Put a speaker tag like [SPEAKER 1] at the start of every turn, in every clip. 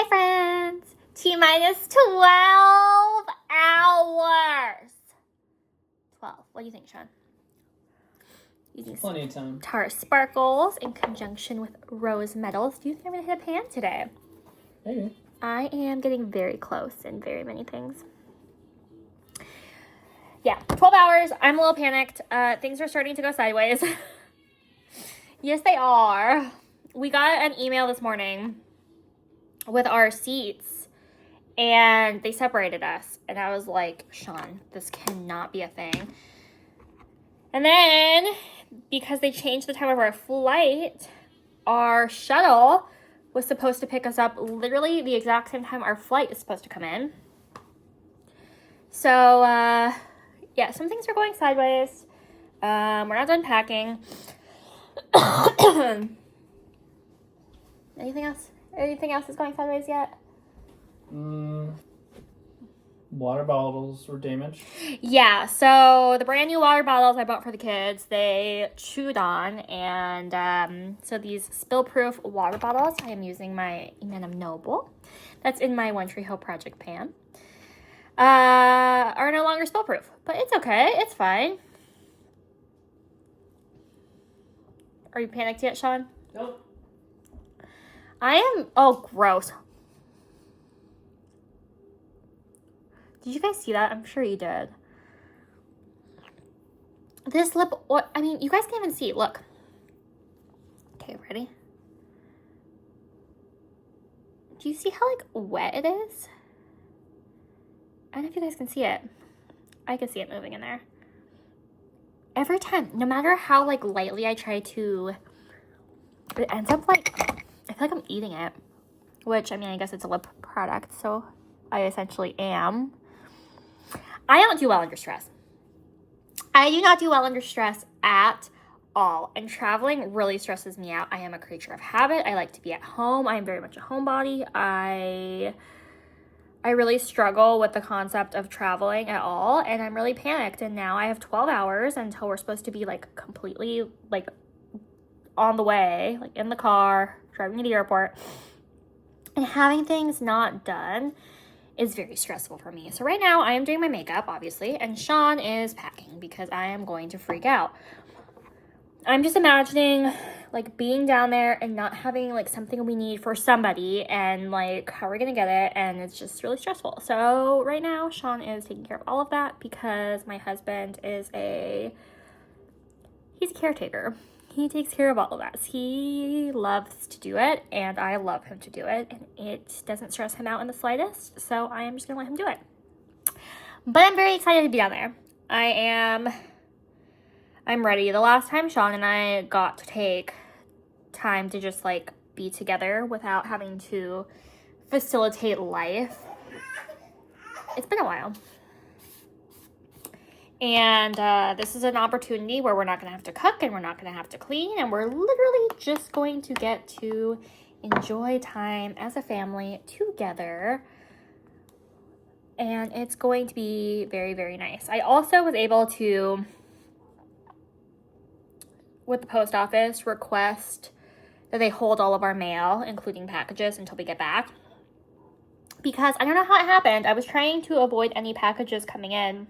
[SPEAKER 1] Hi friends! T-minus 12 hours. 12. What do you think, Sean? Using
[SPEAKER 2] plenty of time.
[SPEAKER 1] Tarte Sparkles in conjunction with Rose Metals. Do you think I'm going to hit a pan today?
[SPEAKER 2] Maybe.
[SPEAKER 1] I am getting very close in very many things. Yeah, 12 hours. I'm a little panicked. Things are starting to go sideways. Yes, they are. We got an email this morning with our seats, and they separated us. And I was like, Sean, this cannot be a thing. And then, because they changed the time of our flight, our shuttle was supposed to pick us up literally the exact same time our flight is supposed to come in. So, yeah, some things are going sideways. We're not done packing. Anything else? Anything else is going sideways yet?
[SPEAKER 2] Water bottles were damaged.
[SPEAKER 1] Yeah, so the brand new water bottles I bought for the kids, they chewed on, and so these spill-proof water bottles, I am using my Emanum Noble, that's in my One Tree Hill Project pan, are no longer spill-proof, but it's okay, it's fine. Are you panicked yet, Sean?
[SPEAKER 2] Nope.
[SPEAKER 1] I am, oh, gross. Did you guys see that? I'm sure you did. This lip, I mean, you guys can't even see. Look. Okay, ready? Do you see how, like, wet it is? I don't know if you guys can see it. I can see it moving in there. Every time, no matter how, like, lightly I try to, it ends up, like, I feel like I'm eating it. Which, I mean, I guess it's a lip product, so I essentially am. I don't do well under stress. I do not do well under stress at all. And traveling really stresses me out. I am a creature of habit. I like to be at home. I am very much a homebody. I really struggle with the concept of traveling at all. And I'm really panicked. And now I have 12 hours until we're supposed to be, like, completely, like, on the way. Like, in the car, driving to the airport. And having things not done is very stressful for me. So right now I am doing my makeup, obviously, and Sean is packing because I am going to freak out. I'm just imagining, like, being down there and not having, like, something we need for somebody and, like, how we're gonna get it, and it's just really stressful. So right now Sean is taking care of all of that because my husband is he's a caretaker. He takes care of all of that. He loves to do it, and I love him to do it, and it doesn't stress him out in the slightest, so I am just going to let him do it. But I'm very excited to be down there. I'm ready. The last time Sean and I got to take time to just, like, be together without having to facilitate life, it's been a while. And this is an opportunity where we're not going to have to cook and we're not going to have to clean. And we're literally just going to get to enjoy time as a family together. And it's going to be very, very nice. I also was able to, with the post office, request that they hold all of our mail, including packages, until we get back. Because I don't know how it happened. I was trying to avoid any packages coming in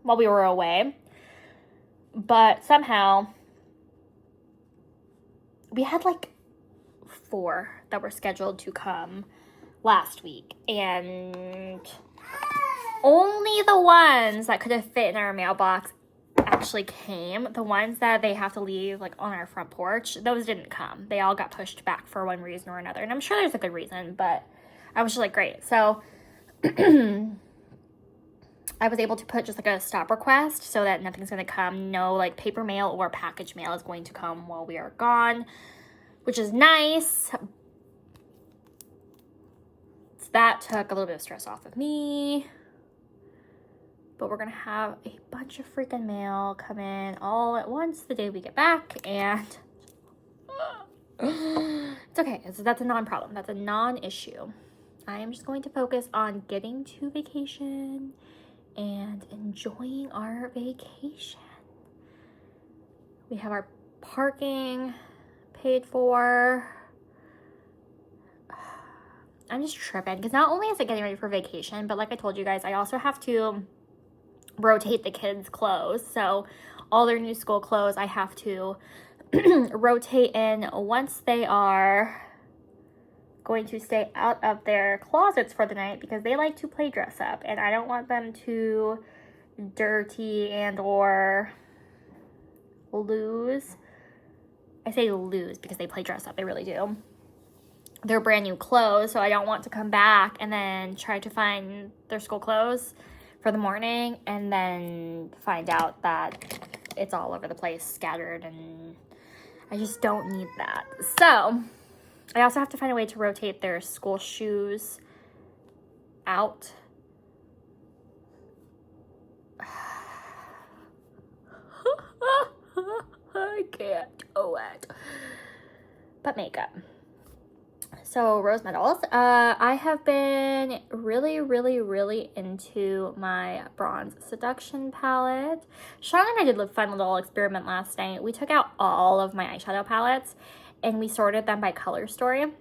[SPEAKER 1] while we were away, but somehow we had like 4 that were scheduled to come last week, and only the ones that could have fit in our mailbox actually came. The ones that they have to leave, like, on our front porch, those didn't come. They all got pushed back for one reason or another, and I'm sure there's a good reason, but I was just like, great. So I was able to put just, like, a stop request so that nothing's going to come. No, like, paper mail or package mail is going to come while we are gone, which is nice. So that took a little bit of stress off of me. But we're going to have a bunch of freaking mail come in all at once the day we get back. And it's okay. That's a non-problem. That's a non-issue. I am just going to focus on getting to vacation and enjoying our vacation. We have our parking paid for. I'm just tripping because not only is it getting ready for vacation, but like I told you guys, I also have to rotate the kids' clothes. So all their new school clothes I have to rotate in once they are going to stay out of their closets for the night, because they like to play dress up and I don't want them to dirty and or lose. I say lose because they play dress up, they really do. Their brand new clothes, so I don't want to come back and then try to find their school clothes for the morning and then find out that it's all over the place, scattered, and I just don't need that. So I also have to find a way to rotate their school shoes out. I can't do it. But makeup. So rose metals. I have been really into my Bronze Seduction palette. Sean and I did a fun little experiment last night. We took out all of my eyeshadow palettes and we sorted them by color story. And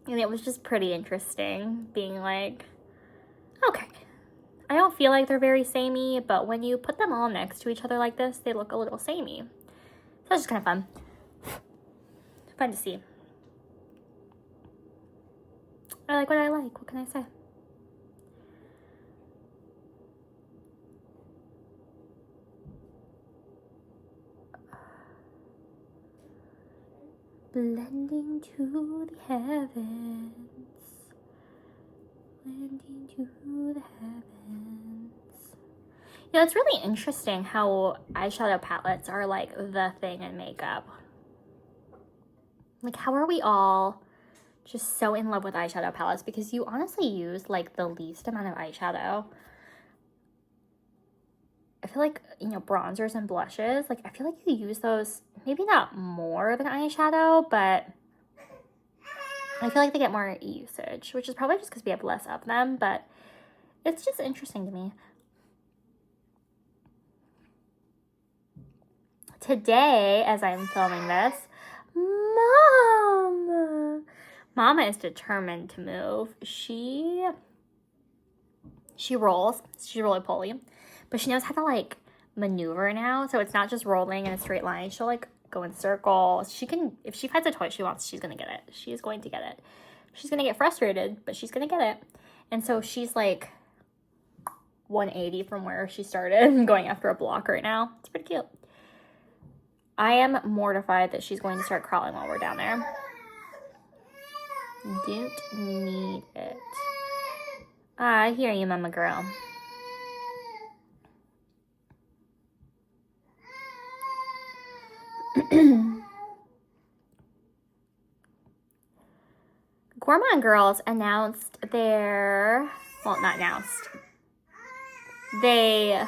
[SPEAKER 1] it was just pretty interesting being like, okay, I don't feel like they're very samey, but when you put them all next to each other like this, they look a little samey. So that's just kind of fun. Fun to see. I like what I like. What can I say? Blending to the heavens. Blending to the heavens. You know, it's really interesting how eyeshadow palettes are like the thing in makeup. Like, how are we all just so in love with eyeshadow palettes? Because you honestly use like the least amount of eyeshadow. I feel like, you know, bronzers and blushes, like I feel like you use those maybe not more than eyeshadow, but I feel like they get more usage, which is probably just because we have less of them, but it's just interesting to me. Today, as I'm filming this, Mama is determined to move. She rolls. She's really poly, but she knows how to like maneuver now. So it's not just rolling in a straight line. She'll like go in circles. She can, if she finds a toy she wants, she's gonna get it. She's going to get it. She's gonna get frustrated, but she's gonna get it. And so she's like 180 from where she started, going after a block right now. It's pretty cute. I am mortified that she's going to start crawling while we're down there. Don't need it. I hear you, mama girl. Gourmand Girls announced their, well, not announced. They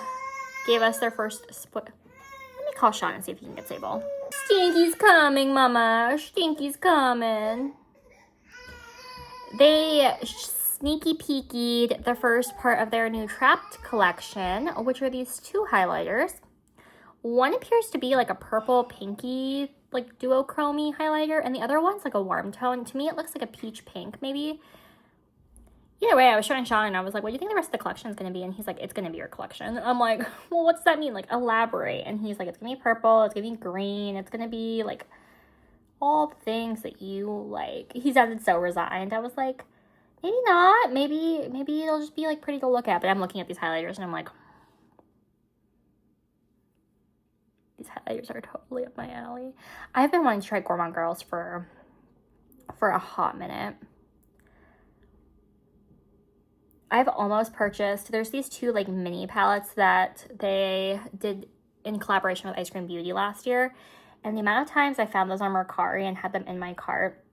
[SPEAKER 1] gave us their first split. Let me call Sean and see if he can get stable. Stinky's coming, mama. Stinky's coming. They sneaky peekied the first part of their new Trapped collection, which are these two highlighters. One appears to be like a purple pinky, like duochrome highlighter, and the other one's like a warm tone. To me, it looks like a peach pink, maybe. Either way, I was showing Sean and I was like, what do you think the rest of the collection is going to be? And he's like, it's going to be your collection. And I'm like, well, what's that mean? Like, elaborate. And he's like, it's going to be purple, it's going to be green, it's going to be like all the things that you like. He sounded so resigned. I was like, maybe not. Maybe it'll just be like pretty to look at. But I'm looking at these highlighters and I'm like, these highlighters are totally up my alley. I've been wanting to try Gourmand Girls for a hot minute. I've almost purchased, there's these two like mini palettes that they did in collaboration with Ice Cream Beauty last year. And the amount of times I found those on Mercari and had them in my cart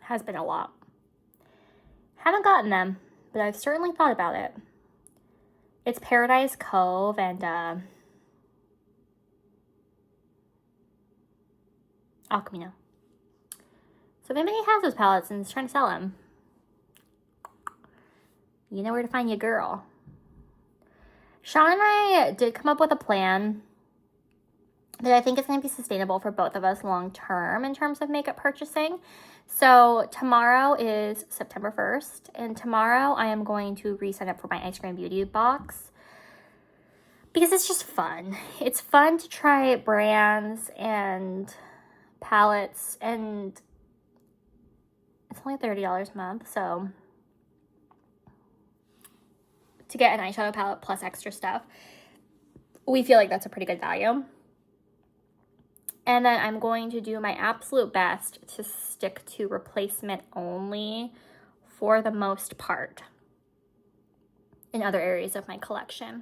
[SPEAKER 1] has been a lot. Haven't gotten them, but I've certainly thought about it. It's Paradise Cove and Alchemino. So if anybody has those palettes and is trying to sell them, you know where to find your girl. Sean and I did come up with a plan that I think is going to be sustainable for both of us long term in terms of makeup purchasing. So tomorrow is September 1st, and tomorrow I am going to re-sign up for my Ice Cream Beauty box because it's just fun. It's fun to try brands and palettes, and it's only $30 a month, so to get an eyeshadow palette plus extra stuff, we feel like that's a pretty good value. And then I'm going to do my absolute best to stick to replacement only for the most part in other areas of my collection.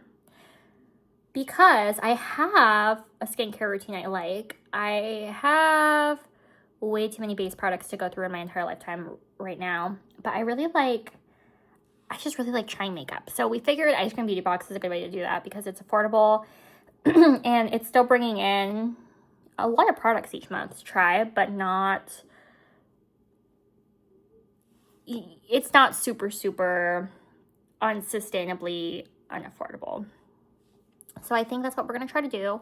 [SPEAKER 1] Because I have a skincare routine I like. I have way too many base products to go through in my entire lifetime right now. But I just really like trying makeup. So we figured Ice Cream Beauty Box is a good way to do that because it's affordable and it's still bringing in a lot of products each month to try, but it's not super unsustainably unaffordable. So I think that's what we're going to try to do.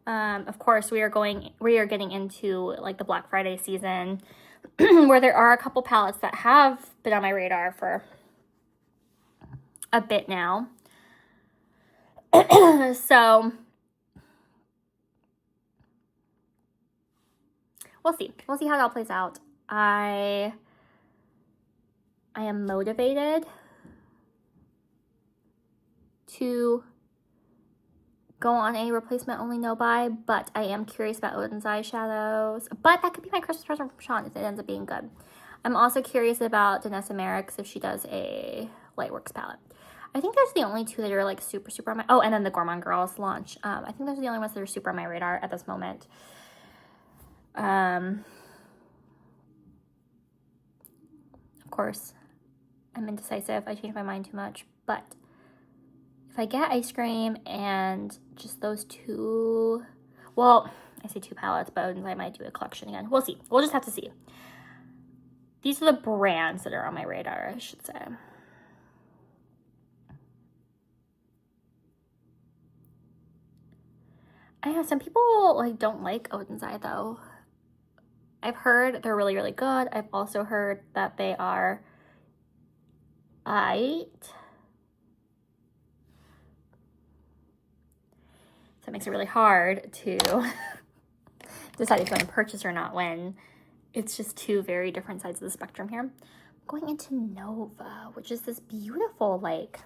[SPEAKER 1] Of course, we are getting into like the Black Friday season where there are a couple palettes that have been on my radar for a bit now. So we'll see. We'll see how it all plays out. I am motivated to go on a replacement only no buy, but I am curious about Odin's eyeshadows. But that could be my Christmas present from Sean if it ends up being good. I'm also curious about Danessa Merrick's if she does a Lightworks palette. I think those are the only two that are like super on my... Oh, and then the Gourmand Girls launch. I think those are the only ones that are super on my radar at this moment. Of course, I'm indecisive. I change my mind too much. But if I get ice cream and just those two... Well, I say two palettes, but I might do a collection again. We'll see. We'll just have to see. These are the brands that are on my radar, I should say. I know some people like don't like Odin's Eye though. I've heard they're really good. I've also heard that they are aight. So it makes it really hard to decide if you want to purchase or not when it's just two very different sides of the spectrum here. I'm going into Nova, which is this beautiful like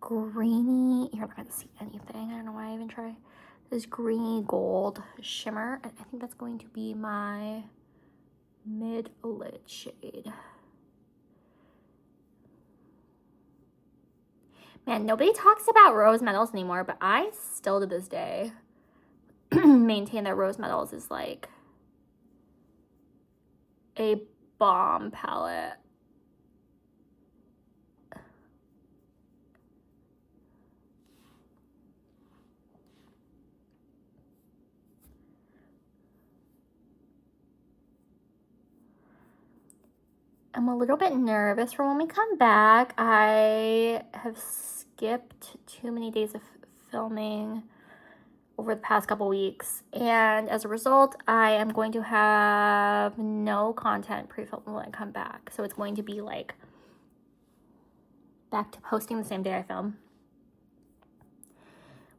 [SPEAKER 1] greeny, you're not going to see anything. I don't know why I even try. This greeny gold shimmer. And I think that's going to be my mid-lid shade. Man, nobody talks about rose metals anymore, but I still to this day maintain that rose metals is like a bomb palette. I'm a little bit nervous for when we come back. I have skipped too many days of filming over the past couple weeks, and as a result, I am going to have no content pre-filmed when I come back. So it's going to be like back to posting the same day I film,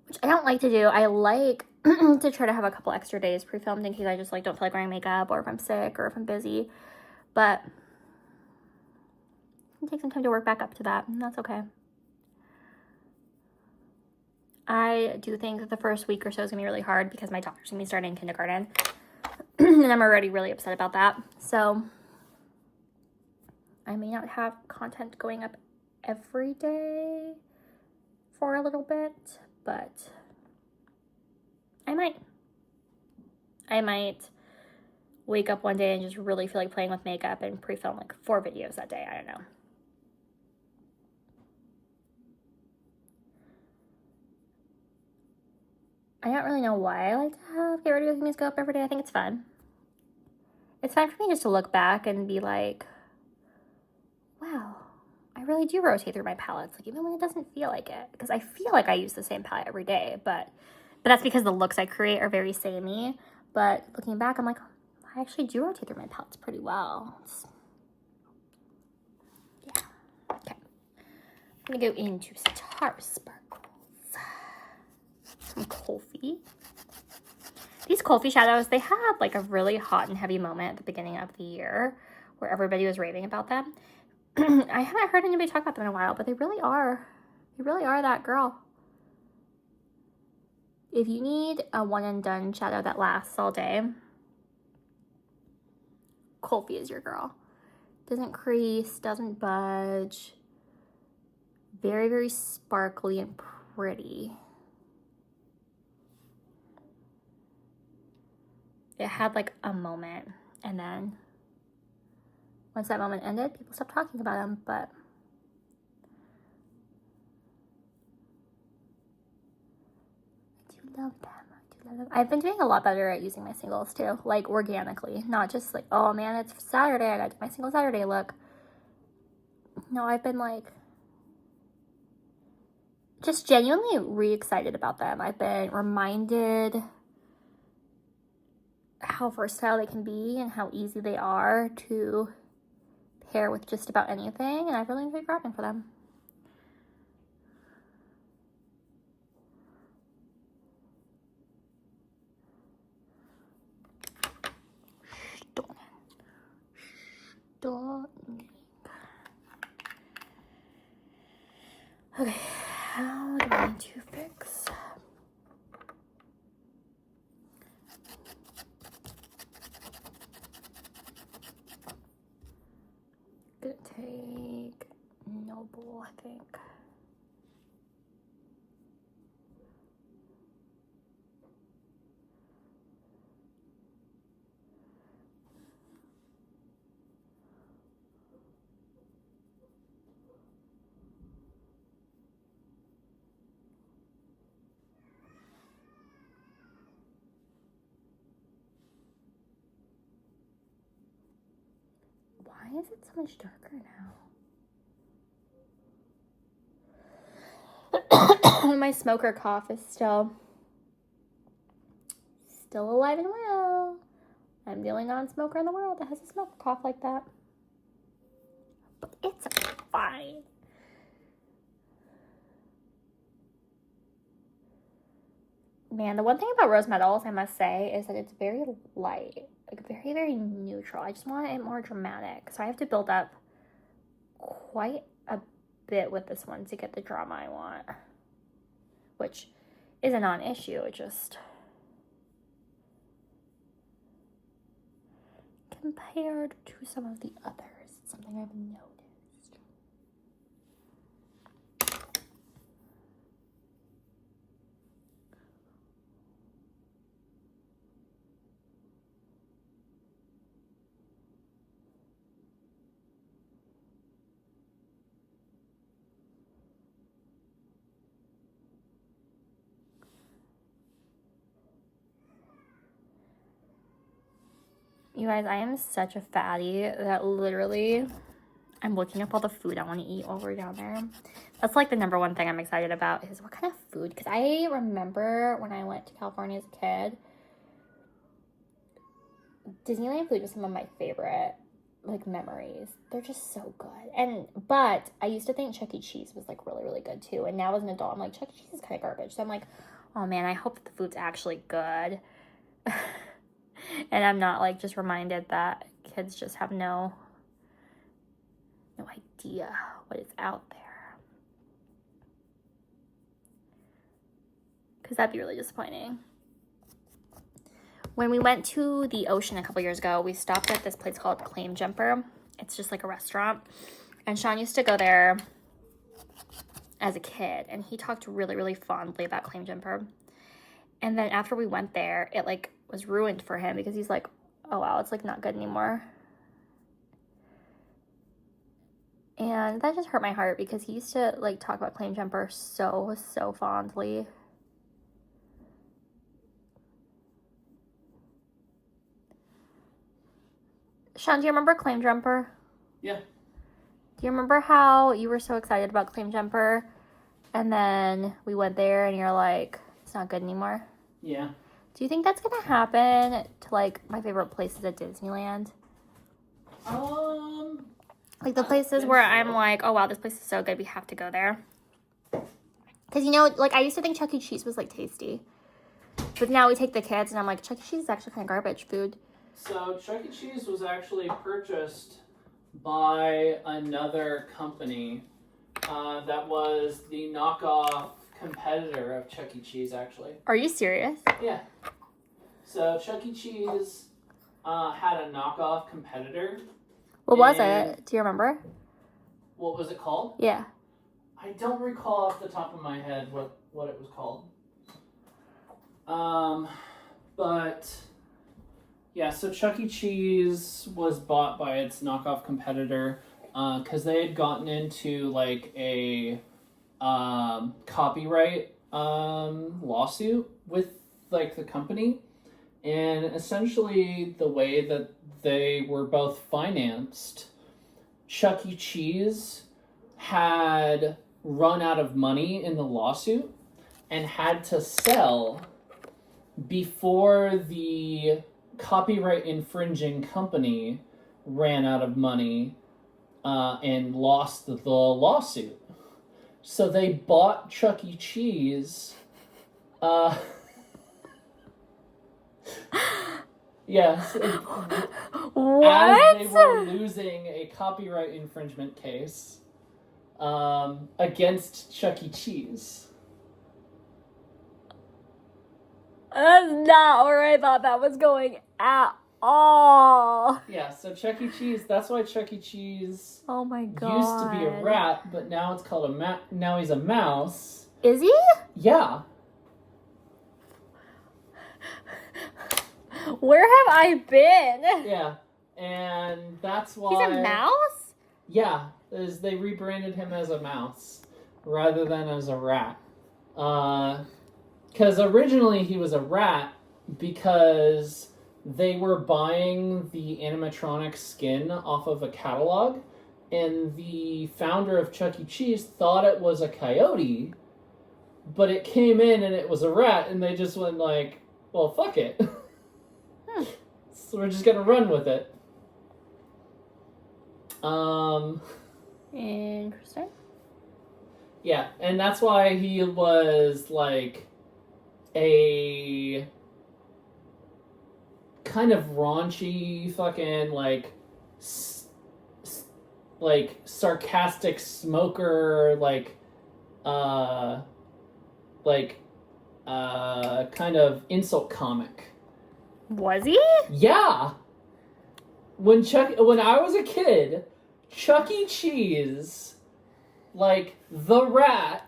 [SPEAKER 1] which I don't like to do. I like to try to have a couple extra days pre-filmed in case I just like don't feel like wearing makeup, or if I'm sick, or if I'm busy, but it'll take some time to work back up to that, and that's okay. I do think that the first week or so is going to be really hard because my daughter's going to be starting kindergarten. And I'm already really upset about that. So I may not have content going up every day for a little bit, but I might wake up one day and just really feel like playing with makeup and pre-film like 4 videos that day. I don't know. I don't really know why I like to get ready with things go up every day. I think it's fun. It's fun for me just to look back and be like, wow, I really do rotate through my palettes, like even when it doesn't feel like it. Because I feel like I use the same palette every day, but But that's because the looks I create are very samey. But looking back, I'm like, I actually do rotate through my palettes pretty well. Yeah. Okay. I'm gonna go into Sitara Sparkles. Some Colfie. These Colfie shadows, they had like a really hot and heavy moment at the beginning of the year where everybody was raving about them. I haven't heard anybody talk about them in a while, but they really are. They really are that girl. If you need a one and done shadow that lasts all day, Colfie is your girl. Doesn't crease, doesn't budge. Very, very sparkly and pretty. It had like a moment, and then once that moment ended, people stopped talking about them, but I do love them. I do love them. I've been doing a lot better at using my singles too, like organically, not just like, oh man, it's Saturday, I gotta do my single Saturday look. No, I've been like just genuinely re-excited about them. I've been reminded how versatile they can be and how easy they are to pair with just about anything, and I've really enjoyed grabbing for them. Stunning. Okay, how do I need to fix? Gonna take Noble, I think. Why is it so much darker now? My smoker cough is still alive and well. I'm the only non-smoker in the world that has a smoker cough like that. But it's fine. Man, the one thing about rose metals, I must say, is that it's very light. Like, very, very neutral. I just want it more dramatic. So I have to build up quite a bit with this one to get the drama I want. Which is a non-issue. It just... compared to some of the others, it's something I've noticed. You guys, I am such a fatty that literally I'm looking up all the food I want to eat while we're down there. That's like the number one thing I'm excited about is what kind of food. Because I remember when I went to California as a kid, Disneyland food was some of my favorite like memories. They're just so good. But I used to think Chuck E. Cheese was like really, really good too. And now as an adult, I'm like, Chuck E. Cheese is kind of garbage. So I'm like, oh man, I hope that the food's actually good. And I'm not like just reminded that kids just have no idea what is out there. Because that'd be really disappointing. When we went to the ocean a couple years ago, we stopped at this place called Claim Jumper. It's just like a restaurant. And Sean used to go there as a kid. And he talked really, really fondly about Claim Jumper. And then after we went there, it like was ruined for him because he's like, oh wow, it's like not good anymore. And that just hurt my heart because he used to like talk about Claim Jumper so fondly. Sean, do you remember Claim Jumper?
[SPEAKER 2] Yeah.
[SPEAKER 1] Do you remember how you were so excited about Claim Jumper and then we went there and you're like, it's not good anymore?
[SPEAKER 2] Yeah.
[SPEAKER 1] Do you think that's gonna happen to like my favorite places at Disneyland? Like the places where I'm like, oh wow, this place is so good, we have to go there. Because you know, like I used to think Chuck E. Cheese was like tasty. But now we take the kids and I'm like, Chuck E. Cheese is actually kind of garbage food.
[SPEAKER 2] So Chuck E. Cheese was actually purchased by another company that was the knockoff competitor of Chuck E. Cheese, actually.
[SPEAKER 1] Are you serious?
[SPEAKER 2] Yeah. So Chuck E. Cheese had a knockoff competitor.
[SPEAKER 1] What was it? Do you remember?
[SPEAKER 2] What was it called?
[SPEAKER 1] Yeah.
[SPEAKER 2] I don't recall off the top of my head what it was called. But yeah, so Chuck E. Cheese was bought by its knockoff competitor because they had gotten into like a copyright lawsuit with like the company, and essentially the way that they were both financed, Chuck E. Cheese had run out of money in the lawsuit and had to sell before the copyright infringing company ran out of money and lost the lawsuit. So they bought Chuck E. Cheese. Yes.
[SPEAKER 1] What?
[SPEAKER 2] As they were losing a copyright infringement case against Chuck E. Cheese.
[SPEAKER 1] That's not where I thought that was going at all.
[SPEAKER 2] Yeah, so Chuck E. Cheese, that's why Chuck E. Cheese
[SPEAKER 1] Oh my god.
[SPEAKER 2] used to be a rat, but now it's called now he's a mouse.
[SPEAKER 1] Is he?
[SPEAKER 2] Yeah.
[SPEAKER 1] Where have I been?
[SPEAKER 2] Yeah. And that's why
[SPEAKER 1] He's a mouse?
[SPEAKER 2] Yeah, they rebranded him as a mouse rather than as a rat. Because originally he was a rat because they were buying the animatronic skin off of a catalog, and the founder of Chuck E. Cheese thought it was a coyote, but it came in and it was a rat, and they just went like, well, fuck it. So we're just gonna run with it.
[SPEAKER 1] Interesting.
[SPEAKER 2] Yeah, and that's why he was like a kind of raunchy fucking like sarcastic smoker, kind of insult comic.
[SPEAKER 1] Was he?
[SPEAKER 2] Yeah. When I was a kid, Chuck E. Cheese, like the rat,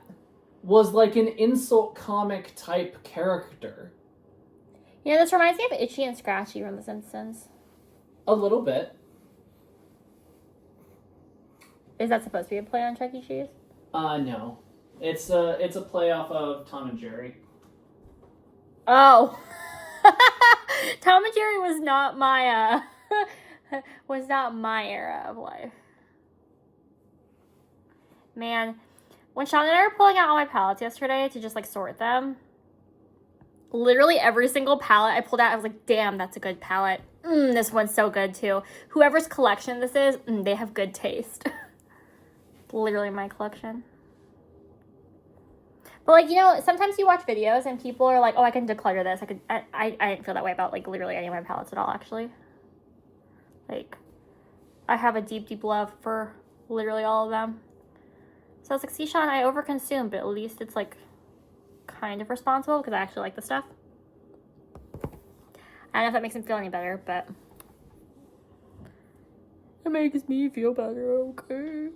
[SPEAKER 2] was like an insult comic type character.
[SPEAKER 1] You know, this reminds me of Itchy and Scratchy from The Simpsons.
[SPEAKER 2] A little bit.
[SPEAKER 1] Is that supposed to be a play on Chuck E. Cheese?
[SPEAKER 2] No. It's a play off of Tom and Jerry.
[SPEAKER 1] Oh. Tom and Jerry was not my era of life. Man, when Sean and I were pulling out all my palettes yesterday to just like sort them, literally every single palette I pulled out, I was like, damn, that's a good palette. This one's so good too. Whoever's collection this is, they have good taste. Literally my collection. But like, you know, sometimes you watch videos and people are like, oh, I can declutter this. I didn't feel that way about like literally any of my palettes at all, actually. Like, I have a deep, deep love for literally all of them. So I was like, see, Sean, I overconsume, but at least it's like kind of responsible because I actually like the stuff. I don't know if that makes him feel any better, but it makes me feel better, okay?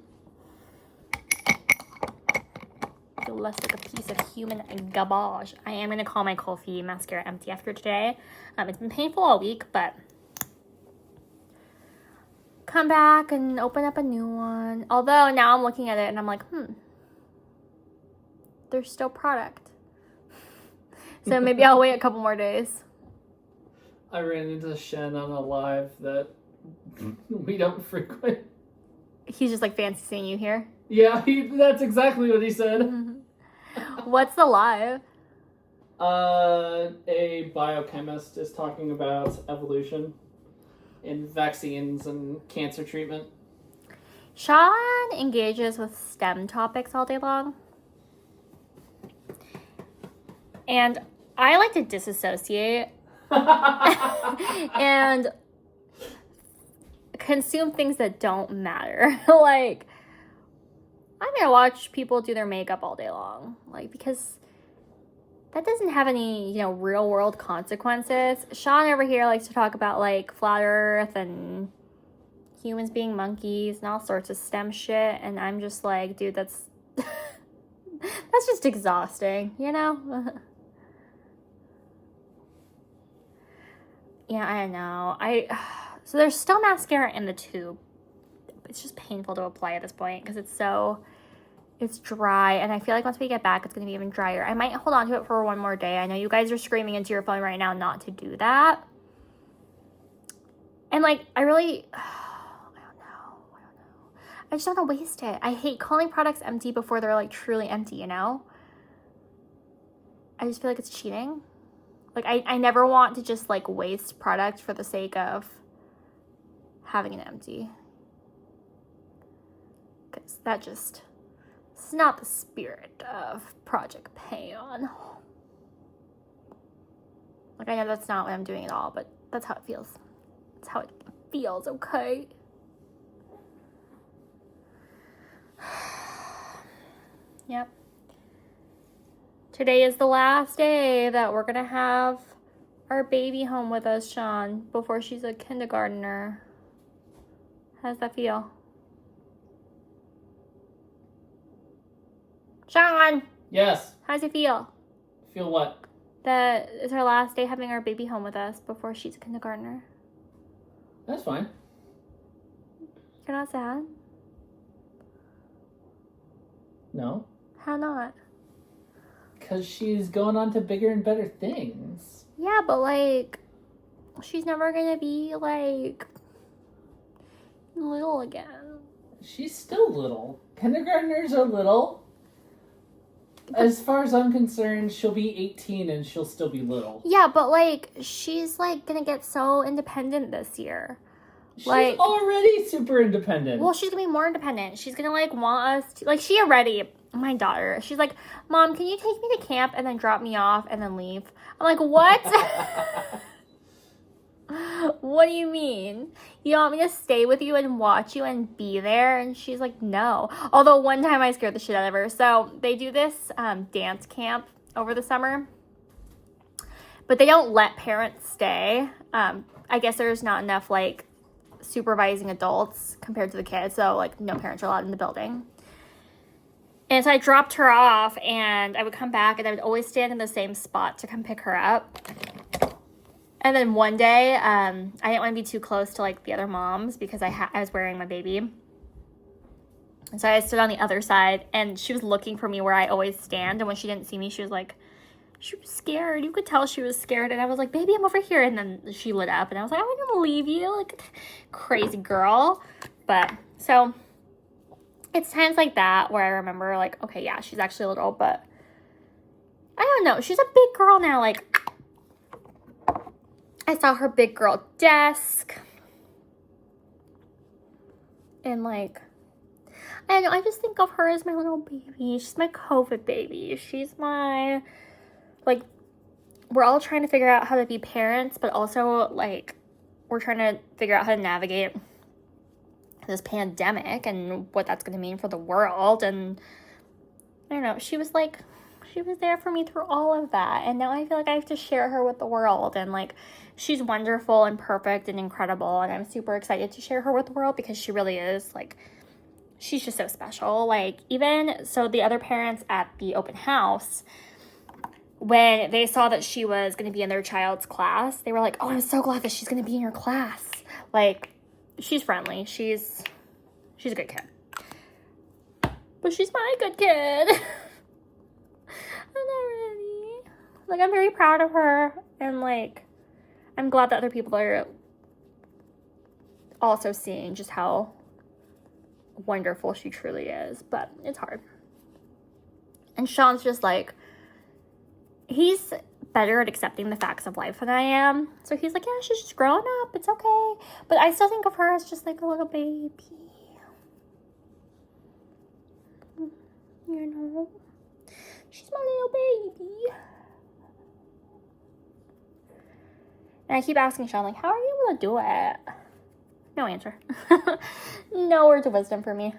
[SPEAKER 1] Feel less like a piece of human garbage. I am going to call my Kulfi mascara empty after today. It's been painful all week, but come back and open up a new one. Although now I'm looking at it and I'm like, there's still product. So maybe I'll wait a couple more days.
[SPEAKER 2] I ran into Shen on a live that we don't frequent.
[SPEAKER 1] He's just like fancy seeing you here.
[SPEAKER 2] Yeah, that's exactly what he said.
[SPEAKER 1] What's the live?
[SPEAKER 2] A biochemist is talking about evolution in vaccines and cancer treatment.
[SPEAKER 1] Sean engages with STEM topics all day long. And I like to disassociate and consume things that don't matter. Like, I'm gonna watch people do their makeup all day long. Like, because that doesn't have any, real world consequences. Sean over here likes to talk about, like, flat earth and humans being monkeys and all sorts of STEM shit. And I'm just like, dude, that's just exhausting, Yeah, I don't know. So there's still mascara in the tube. It's just painful to apply at this point because it's dry, and I feel like once we get back, it's going to be even drier. I might hold on to it for one more day. I know you guys are screaming into your phone right now not to do that. And, like, I really, I don't know. I just don't want to waste it. I hate calling products empty before they're, like, truly empty, I just feel like it's cheating. Like, I never want to just, like, waste product for the sake of having it empty. Because that just... it's not the spirit of Project Payon. Like, I know that's not what I'm doing at all, but that's how it feels. That's how it feels, okay? Yep. Today is the last day that we're gonna have our baby home with us, Sean, before she's a kindergartner. How does that feel? Sean!
[SPEAKER 2] Yes.
[SPEAKER 1] How does it feel?
[SPEAKER 2] Feel what?
[SPEAKER 1] That it's our last day having our baby home with us before she's a kindergartner.
[SPEAKER 2] That's fine.
[SPEAKER 1] You're not sad?
[SPEAKER 2] No.
[SPEAKER 1] How not?
[SPEAKER 2] Because she's going on to bigger and better things.
[SPEAKER 1] Yeah, but, like, she's never gonna be, like, little again.
[SPEAKER 2] She's still little. Kindergartners are little. As far as I'm concerned, she'll be 18 and she'll still be little.
[SPEAKER 1] Yeah, but, like, she's, like, gonna get so independent this year.
[SPEAKER 2] She's
[SPEAKER 1] like,
[SPEAKER 2] already super independent.
[SPEAKER 1] Well, she's gonna be more independent. She's gonna, like, want us to... Like, she already... My daughter, she's like, Mom, can you take me to camp and then drop me off and then leave? I'm like, what? What do you mean? You want me to stay with you and watch you and be there? And she's like, no. Although one time I scared the shit out of her. So they do this dance camp over the summer, but they don't let parents stay. I guess there's not enough, like, supervising adults compared to the kids. So, like, no parents are allowed in the building. And so I dropped her off, and I would come back, and I would always stand in the same spot to come pick her up. And then one day, I didn't want to be too close to, like, the other moms because I was wearing my baby. And so I stood on the other side, and she was looking for me where I always stand. And when she didn't see me, she was like, she was scared. You could tell she was scared. And I was like, baby, I'm over here. And then she lit up, and I was like, I'm not going to leave you, like, crazy girl. But so... it's times like that where I remember, like, okay, yeah, she's actually little, but I don't know. She's a big girl now. Like, I saw her big girl desk. And, like, I don't know. I just think of her as my little baby. She's my COVID baby. She's my, like, we're all trying to figure out how to be parents, but also, like, we're trying to figure out how to navigate this pandemic and what that's going to mean for the world. And I don't know, she was there for me through all of that, and now I feel like I have to share her with the world. And, like, she's wonderful and perfect and incredible, and I'm super excited to share her with the world because she really is, like, she's just so special. Like, even so, the other parents at the open house, when they saw that she was going to be in their child's class, they were like, oh, I'm so glad that she's going to be in your class. Like, she's friendly. She's a good kid. But she's my good kid. I'm not ready. Like, I'm very proud of her. And, like, I'm glad that other people are also seeing just how wonderful she truly is. But it's hard. And Sean's just like, he's better at accepting the facts of life than I am. So he's like, yeah, she's just growing up. It's okay. But I still think of her as just like a little baby. You know? She's my little baby. And I keep asking Sean, like, how are you able to do it? No answer. No words of wisdom for me.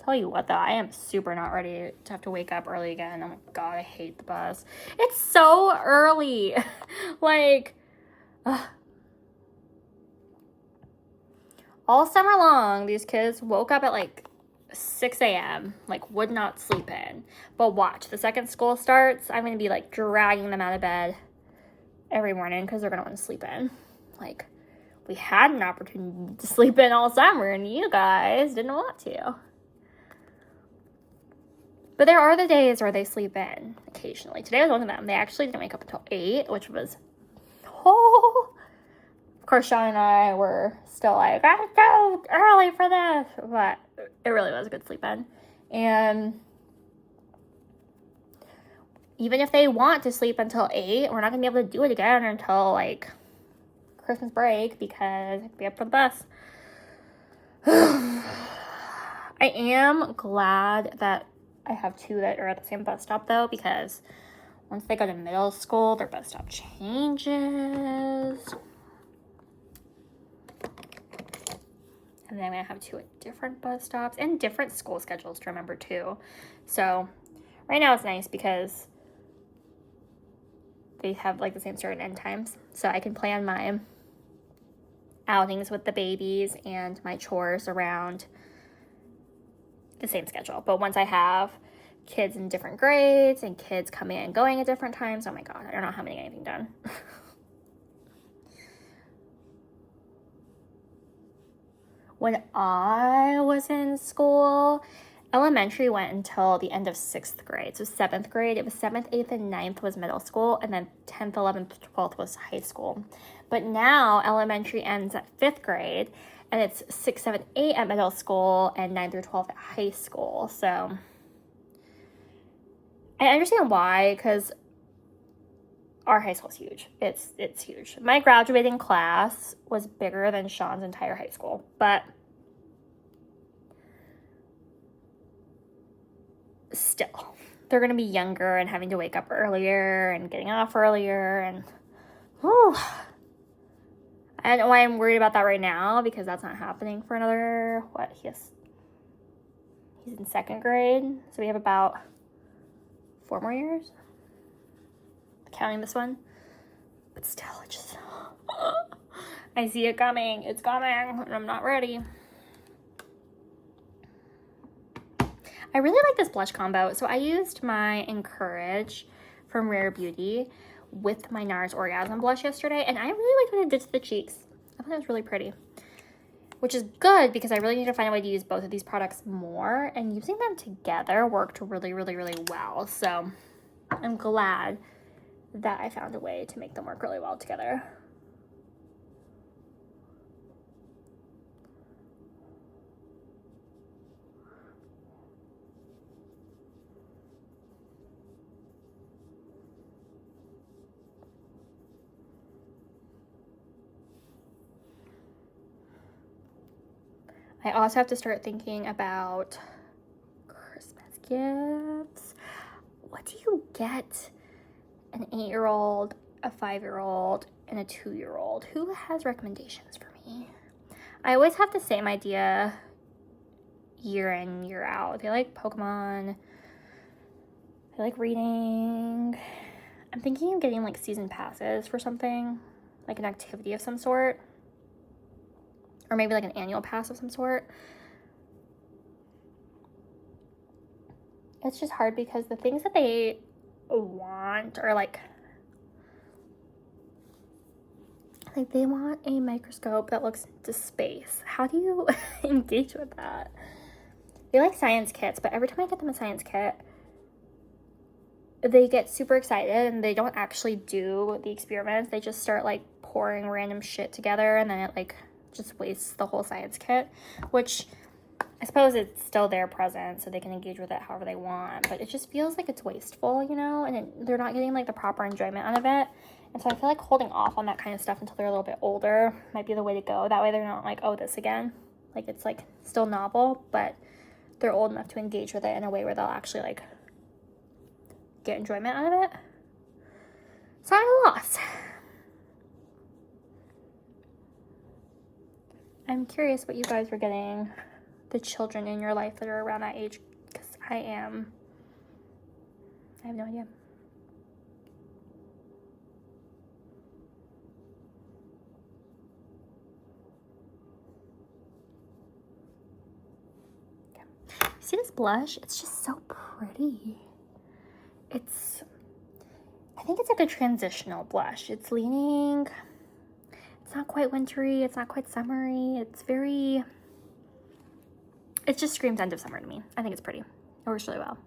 [SPEAKER 1] Tell you what, though, I am super not ready to have to wake up early again. Oh my god, I hate the bus. It's so early. Like, all summer long, these kids woke up at like 6 a.m. like would not sleep in. But watch, the second school starts, I'm gonna be like dragging them out of bed every morning because they're gonna want to sleep in. Like, we had an opportunity to sleep in all summer and you guys didn't want to. But there are the days where they sleep in occasionally. Today was one of them. They actually didn't wake up until 8, which was, oh. Of course, Sean and I were still like, I'm so early for this. But it really was a good sleep in. And even if they want to sleep until 8, we're not going to be able to do it again until like Christmas break because I have to be up for the bus. I am glad that I have 2 that are at the same bus stop, though, because once they go to middle school, their bus stop changes. And then I'm going to have 2 at different bus stops and different school schedules to remember, too. So right now it's nice because they have, like, the same start and end times. So I can plan my outings with the babies and my chores around the same schedule. But once I have kids in different grades and kids coming and going at different times, oh my god, I don't know how I'm getting anything done. When I was in school, elementary went until the end of 6th grade. So 7th grade, it was 7th, 8th, and 9th was middle school, and then 10th, 11th, 12th was high school. But now elementary ends at 5th grade, and it's 6, 7, 8 at middle school, and 9 through 12 at high school. So I understand why, because our high school is huge. It's huge. My graduating class was bigger than Sean's entire high school, but still, they're going to be younger and having to wake up earlier and getting off earlier, and whew. I don't know why I'm worried about that right now, because that's not happening for another, he's in 2nd grade, so we have about 4 more years, counting this one. But still, it just, I see it coming, it's coming, and I'm not ready. I really like this blush combo, so I used my Encourage from Rare Beauty with my NARS Orgasm Blush yesterday, and I really liked what it did to the cheeks. I thought it was really pretty, which is good because I really need to find a way to use both of these products more, and using them together worked really, really, really well. So I'm glad that I found a way to make them work really well together. I also have to start thinking about Christmas gifts. What do you get an 8-year-old, a 5-year-old, and a 2-year-old? Who has recommendations for me? I always have the same idea year in, year out. They like Pokemon. They like reading. I'm thinking of getting like season passes for something, like an activity of some sort. Or maybe like an annual pass of some sort. It's just hard because the things that they want are like they want a microscope that looks into space. How do you engage with that? They like science kits, but every time I get them a science kit, they get super excited and they don't actually do the experiments. They just start like pouring random shit together, and then it like just wastes the whole science kit, which I suppose it's still there present so they can engage with it however they want, but it just feels like it's wasteful, you know, and they're not getting like the proper enjoyment out of it. And so I feel like holding off on that kind of stuff until they're a little bit older might be the way to go. That way they're not like, oh, this again. Like, it's like still novel, but they're old enough to engage with it in a way where they'll actually like get enjoyment out of it. So I'm at a loss. I'm curious what you guys were getting the children in your life that are around that age, because I have no idea. See this blush? It's just so pretty. I think it's like a transitional blush. It's leaning, it's not quite wintry, it's not quite summery. It just screams end of summer to me. I think it's pretty. It works really well.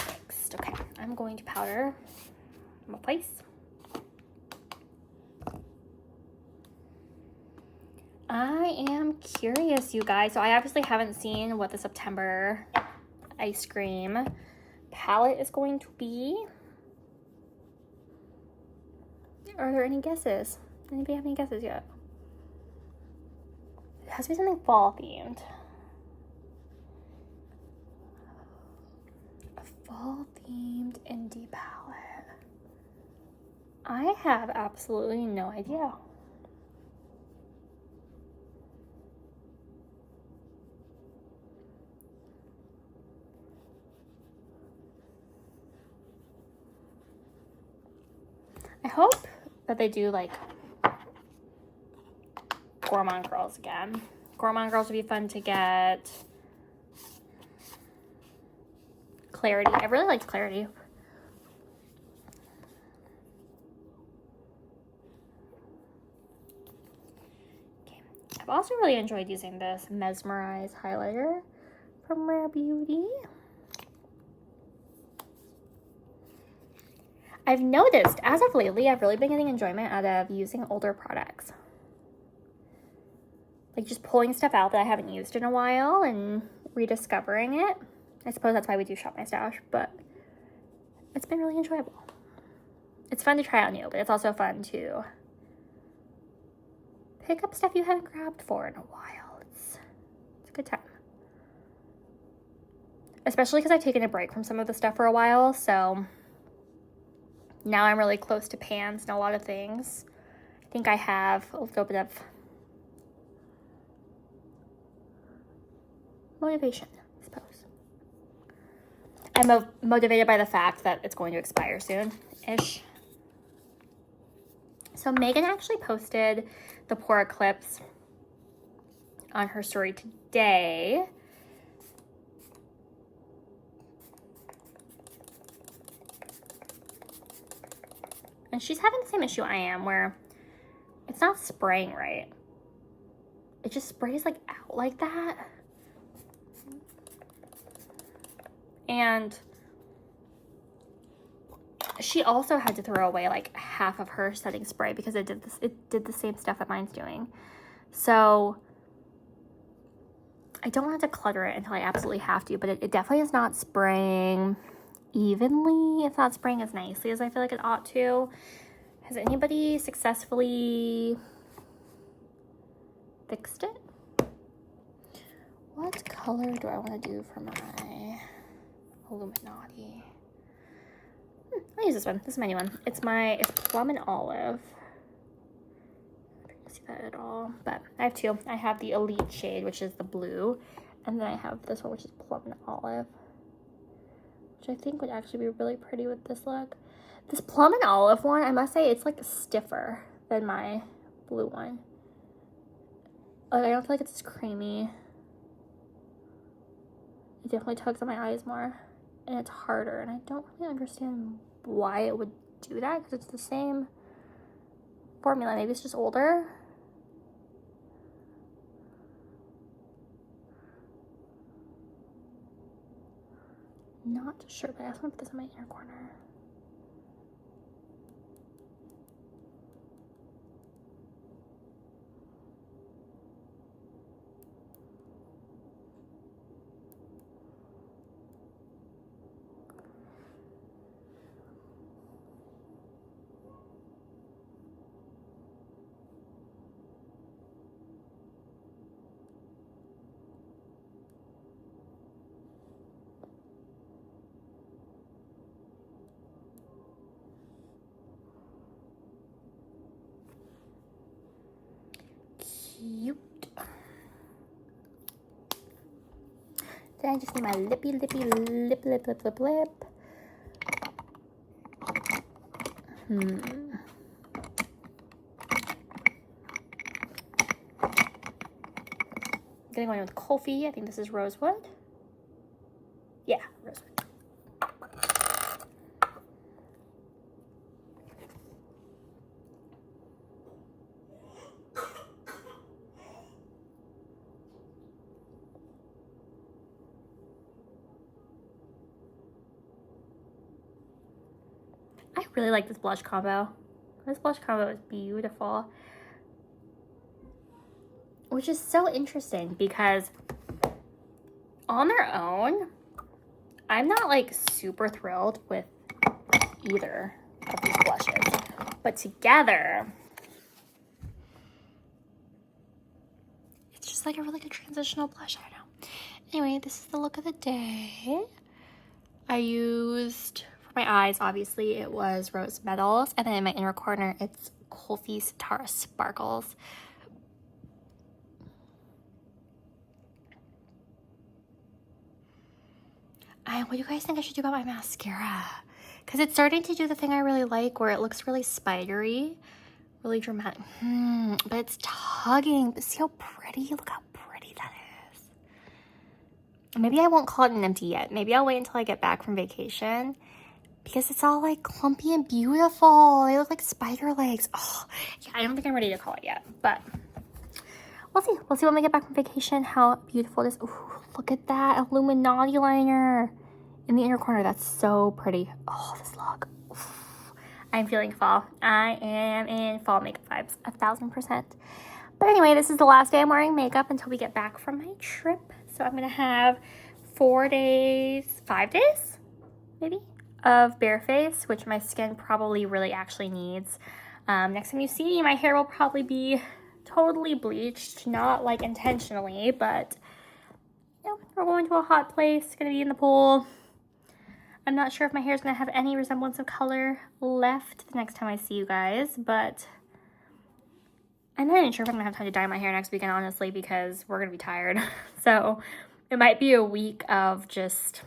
[SPEAKER 1] Next, okay, I'm going to powder my face. I am curious, you guys. So I obviously haven't seen what the September ice cream palette is going to be. Are there any guesses? Anybody have any guesses yet? It has to be something fall themed. A fall themed indie palette. I have absolutely no idea. I hope that they do like Gourmand Girls again. Gourmand Girls would be fun to get. Clarity. I really liked Clarity. Okay. I've also really enjoyed using this Mesmorize highlighter from Rare Beauty. I've noticed, as of lately, I've really been getting enjoyment out of using older products. Like just pulling stuff out that I haven't used in a while and rediscovering it. I suppose that's why we do Shop My Stash, but it's been really enjoyable. It's fun to try out new, but it's also fun to pick up stuff you haven't grabbed for in a while. It's a good time. Especially because I've taken a break from some of the stuff for a while, so now I'm really close to pans and a lot of things. I think I have a little bit of motivation, I suppose. I'm motivated by the fact that it's going to expire soon-ish. So Megan actually posted the Pore Eclipse on her story today. And she's having the same issue I am, where it's not spraying right. It just sprays like out like that. And she also had to throw away like half of her setting spray because it did the same stuff that mine's doing. So I don't want to clutter it until I absolutely have to, but it definitely is not spraying evenly. It's not spraying as nicely as I feel like it ought to. Has anybody successfully fixed it? What color do I want to do for my Illuminati? I'll use this one. This is my new one. It's plum and olive. I don't see that at all, but I have two. I have the Elite shade, which is the blue, and then I have this one, which is plum and olive, which I think would actually be really pretty with this look. This plum and olive one, I must say, it's like stiffer than my blue one. Like, I don't feel like it's as creamy. It definitely tugs on my eyes more, and it's harder, and I don't really understand why it would do that, because it's the same formula. Maybe it's just older. Not sure, but I also want to put this in my inner corner. cute. Then I just need my lip. Gonna go in with Kulfi. I think this is Rosewood. Yeah, Rosewood. I really like this blush combo. This blush combo is beautiful. Which is so interesting because on their own, I'm not like super thrilled with either of these blushes. But together, it's just like a really good transitional blush. I don't know. Anyway, this is the look of the day. I used, for my eyes, obviously, it was Rose Metals. And then in my inner corner, it's Kulfi Sitara Sparkles. What do you guys think I should do about my mascara? Because it's starting to do the thing I really like where it looks really spidery, really dramatic. But it's tugging. But see how pretty? Look how pretty that is. Maybe I won't call it an empty yet. Maybe I'll wait until I get back from vacation because it's all like clumpy and beautiful. They look like spider legs. Oh, yeah, I don't think I'm ready to call it yet, but we'll see. We'll see when we get back from vacation how beautiful it is. Ooh, look at that Illuminati liner in the inner corner. That's so pretty. Oh, this look. Oof. I'm feeling fall. I am in fall makeup vibes, 1000%. But anyway, this is the last day I'm wearing makeup until we get back from my trip. So I'm gonna have 5 days, maybe, of bare face, which my skin probably really actually needs. Next time you see me, my hair will probably be totally bleached, not like intentionally, but you know, we're going to a hot place, gonna be in the pool. I'm not sure if my hair is gonna have any resemblance of color left the next time I see you guys, but I'm not even sure if I'm gonna have time to dye my hair next weekend, honestly, because we're gonna be tired. So it might be a week of just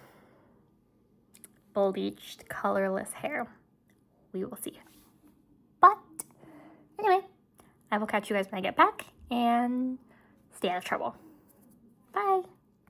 [SPEAKER 1] bleached, colorless hair. We will see. But anyway, I will catch you guys when I get back, and stay out of trouble. Bye.